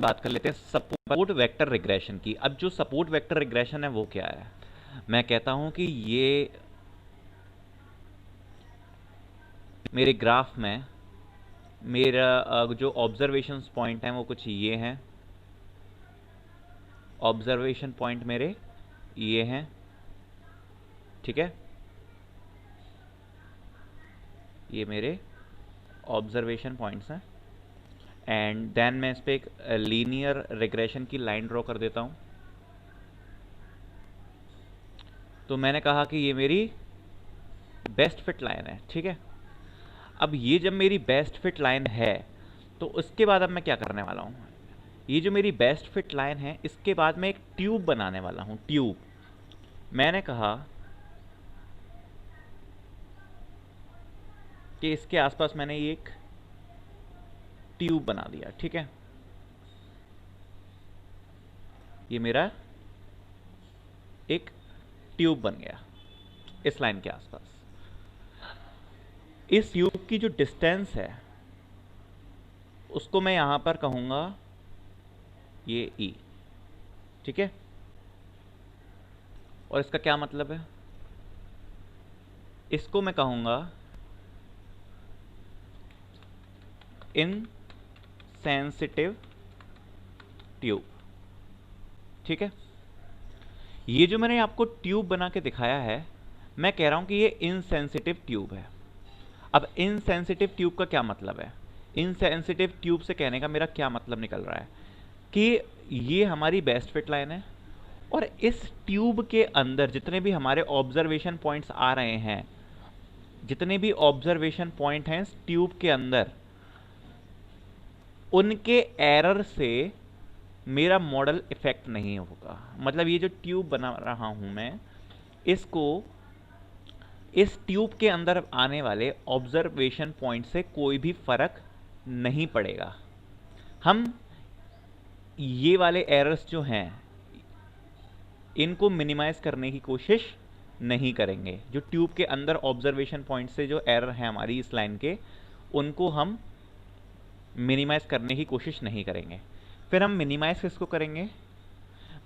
बात कर लेते हैं सपोर्ट वेक्टर रिग्रेशन की। अब जो सपोर्ट वेक्टर रिग्रेशन है वो क्या है? मैं कहता हूं कि ये मेरे ग्राफ में मेरा जो ऑब्जर्वेशन पॉइंट हैं वो कुछ ये हैं। ऑब्जर्वेशन पॉइंट मेरे ये हैं, ठीक है। ये मेरे ऑब्जर्वेशन पॉइंट्स हैं एंड देन मैं इस पर एक लीनियर रिग्रेशन की लाइन ड्रॉ कर देता हूं। तो मैंने कहा कि ये मेरी बेस्ट फिट लाइन है, ठीक है। अब ये जब मेरी बेस्ट फिट लाइन है तो उसके बाद अब मैं क्या करने वाला हूँ, ये जो मेरी बेस्ट फिट लाइन है इसके बाद मैं एक ट्यूब बनाने वाला हूँ। ट्यूब, मैंने कहा कि इसके आसपास मैंने ये एक ट्यूब बना दिया, ठीक है। ये मेरा एक ट्यूब बन गया इस लाइन के आसपास। इस ट्यूब की जो डिस्टेंस है उसको मैं यहां पर कहूंगा ये ई, ठीक है। और इसका क्या मतलब है, इसको मैं कहूंगा इनसेंसिटिव ट्यूब, ठीक है। ये जो मैंने आपको ट्यूब बना के दिखाया है, मैं कह रहा हूं कि ये इनसेंसिटिव ट्यूब है। अब इनसेंसिटिव ट्यूब का क्या मतलब है? इनसेंसिटिव ट्यूब से कहने का मेरा क्या मतलब निकल रहा है कि ये हमारी बेस्ट फिट लाइन है और इस ट्यूब के अंदर जितने भी हमारे ऑब्जर्वेशन पॉइंट्स आ रहे हैं, जितने भी ऑब्जर्वेशन पॉइंट हैं इस ट्यूब के अंदर, उनके एरर से मेरा मॉडल इफेक्ट नहीं होगा। मतलब ये जो ट्यूब बना रहा हूं मैं, इसको इस ट्यूब के अंदर आने वाले ऑब्जर्वेशन पॉइंट से कोई भी फर्क नहीं पड़ेगा। हम ये वाले एरर्स जो हैं इनको मिनिमाइज करने की कोशिश नहीं करेंगे। जो ट्यूब के अंदर ऑब्जर्वेशन पॉइंट से जो एरर है हमारी इस लाइन के, उनको हम मिनिमाइज करने की कोशिश नहीं करेंगे। फिर हम मिनिमाइज किसको करेंगे?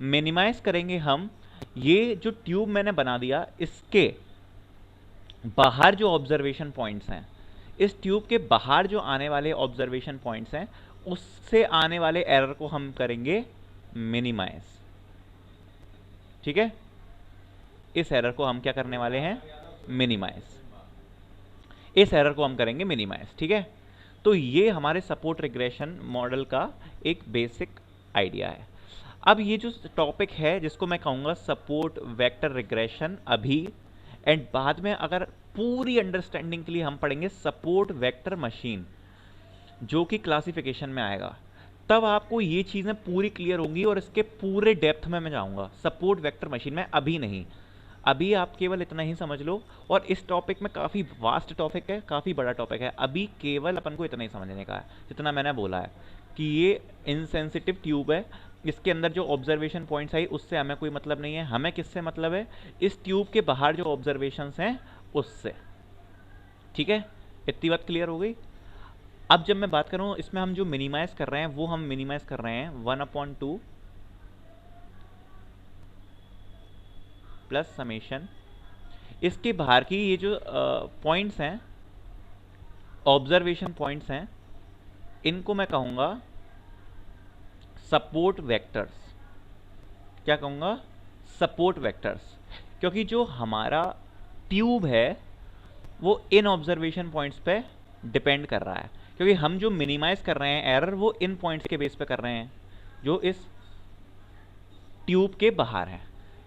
मिनिमाइज करेंगे हम ये जो ट्यूब मैंने बना दिया इसके बाहर जो ऑब्जर्वेशन पॉइंट्स हैं, इस ट्यूब के बाहर जो आने वाले ऑब्जर्वेशन पॉइंट्स हैं उससे आने वाले एरर को हम करेंगे मिनिमाइज, ठीक है। इस एरर को हम क्या करने वाले हैं? मिनिमाइज। इस एरर को हम करेंगे मिनिमाइज, ठीक है। तो ये हमारे सपोर्ट रिग्रेशन मॉडल का एक बेसिक आइडिया है। अब ये जो टॉपिक है जिसको मैं कहूंगा सपोर्ट वेक्टर रिग्रेशन अभी, एंड बाद में अगर पूरी अंडरस्टैंडिंग के लिए हम पढ़ेंगे सपोर्ट वेक्टर मशीन, जो कि क्लासिफिकेशन में आएगा, तब आपको ये चीजें पूरी क्लियर होंगी और इसके पूरे डेप्थ में मैं जाऊंगा सपोर्ट वेक्टर मशीन में। अभी नहीं, अभी आप केवल इतना ही समझ लो। और इस टॉपिक में काफ़ी वास्ट टॉपिक है, काफ़ी बड़ा टॉपिक है। अभी केवल अपन को इतना ही समझने का है जितना मैंने बोला है कि ये इनसेंसिटिव ट्यूब है, इसके अंदर जो ऑब्जर्वेशन पॉइंट्स आई उससे हमें कोई मतलब नहीं है। हमें किससे मतलब है? इस ट्यूब के बाहर जो ऑब्जर्वेशंस हैं उससे, ठीक है। इतनी बात क्लियर हो गई। अब जब मैं बात करूं इसमें हम जो मिनिमाइज कर रहे हैं वो हम मिनिमाइज कर रहे हैं 1/2 प्लस समेशन इसके बाहर की ये जो पॉइंट्स हैं, ऑब्जर्वेशन पॉइंट्स हैं, इनको मैं कहूंगा सपोर्ट वेक्टर्स। क्या कहूंगा? Support vectors. क्योंकि जो हमारा ट्यूब है वो इन ऑब्जर्वेशन पॉइंट्स पे डिपेंड कर रहा है, क्योंकि हम जो मिनिमाइज कर रहे हैं एरर वो इन पॉइंट्स के बेस पे कर रहे हैं जो इस ट्यूब के बाहर है।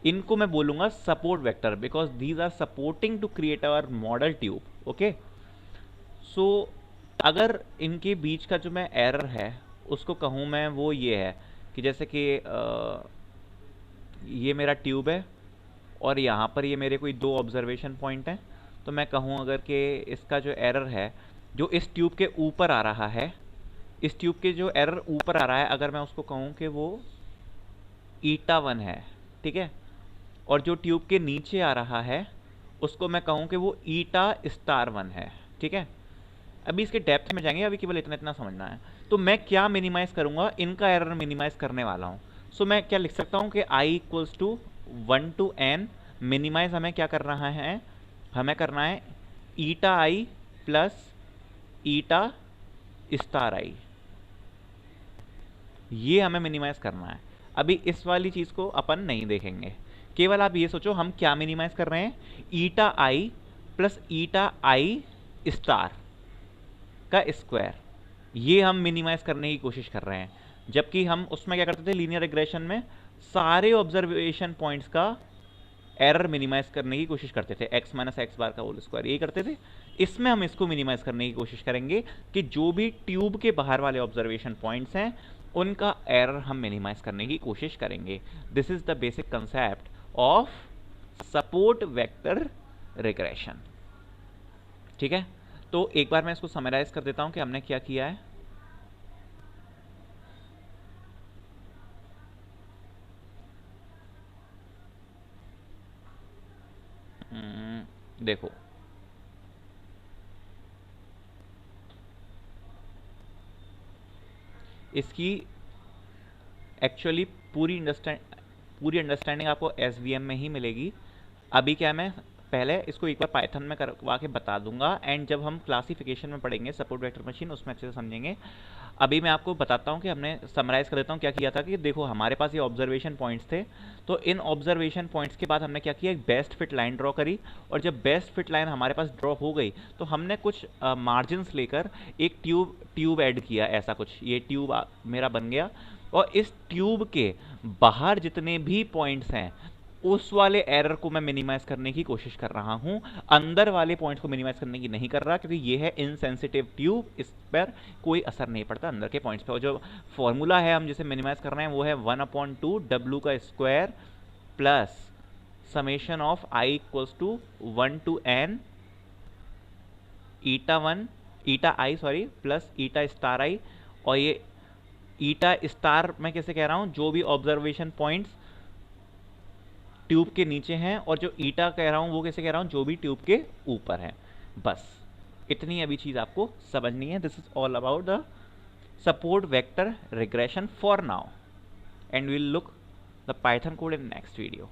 इनको मैं बोलूंगा support vector because these are supporting to create our model tube. Okay, so अगर इनके बीच का जो मैं एरर है उसको कहूँ मैं, वो ये है कि जैसे कि ये मेरा ट्यूब है और यहाँ पर ये मेरे कोई दो ऑब्जर्वेशन पॉइंट हैं, तो मैं कहूँ अगर कि इसका जो एरर है जो इस ट्यूब के ऊपर आ रहा है, इस ट्यूब के जो एरर ऊपर आ रहा है, अगर मैं उसको कहूँ कि वो ईटा 1 है, ठीक है। और जो ट्यूब के नीचे आ रहा है उसको मैं कहूँ कि वो ईटा*1 है, ठीक है। अभी इसके डेप्थ में जाएंगे, अभी केवल इतना इतना समझना है। तो मैं क्या मिनिमाइज करूंगा, इनका एरर मिनिमाइज करने वाला हूं। सो मैं क्या लिख सकता हूं कि i equals to 1 to n, minimise हमें क्या कर रहा है, हमें करना है eta i plus eta star i, ये हमें मिनिमाइज करना है। अभी इस वाली चीज को अपन नहीं देखेंगे, केवल आप ये सोचो हम क्या मिनिमाइज कर रहे हैं, ईटा i plus eta i star का स्क्वायर, ये हम मिनिमाइज करने की कोशिश कर रहे हैं। जबकि हम उसमें क्या करते थे, लीनियर रिग्रेशन में सारे ऑब्जर्वेशन पॉइंट्स का एरर मिनिमाइज करने की कोशिश करते थे, x माइनस एक्स बार का होल स्क्वायर, ये करते थे। इसमें हम इसको मिनिमाइज करने की कोशिश करेंगे कि जो भी ट्यूब के बाहर वाले ऑब्जर्वेशन पॉइंट्स हैं उनका एरर हम मिनिमाइज करने की कोशिश करेंगे। This is the basic concept of support vector regression. ठीक है, तो एक बार मैं इसको समराइज कर देता हूं कि हमने क्या किया है। देखो, इसकी एक्चुअली पूरी अंडरस्टैंडिंग आपको एसवीएम में ही मिलेगी। अभी क्या, मैं पहले इसको एक बार पाइथन में करवा के बता दूंगा, एंड जब हम क्लासिफिकेशन में पढ़ेंगे सपोर्ट वेक्टर मशीन उसमें अच्छे से समझेंगे। अभी मैं आपको बताता हूँ कि हमने समराइज कर देता हूँ क्या किया था। कि देखो हमारे पास ये ऑब्जर्वेशन पॉइंट्स थे, तो इन ऑब्जर्वेशन पॉइंट्स के बाद हमने क्या किया, एक बेस्ट फिट लाइन ड्रॉ करी, और जब बेस्ट फिट लाइन हमारे पास ड्रॉ हो गई तो हमने कुछ मार्जिन्स लेकर एक ट्यूब ऐड किया, ऐसा कुछ ये ट्यूब मेरा बन गया। और इस ट्यूब के बाहर जितने भी पॉइंट्स हैं उस वाले एरर को मैं मिनिमाइज करने की कोशिश कर रहा हूं, अंदर वाले पॉइंट्स को मिनिमाइज करने की नहीं कर रहा, क्योंकि ये है इनसेंसिटिव ट्यूब, इस पर कोई असर नहीं पड़ता अंदर के पॉइंट्स पे। और जो फॉर्मूला है हम जिसे मिनिमाइज कर रहे हैं वो है 1/2 W का square plus summation of i equals to 1 to n eta i plus eta star i। और ये ईटा स्टार मैं कैसे कह रहा हूं, जो भी ऑब्जर्वेशन पॉइंट्स ट्यूब के नीचे हैं, और जो ईटा कह रहा हूं वो कैसे कह रहा हूं, जो भी ट्यूब के ऊपर है। बस इतनी अभी चीज आपको समझनी है। This is all about the support vector regression for now, and will look the Python code in next video.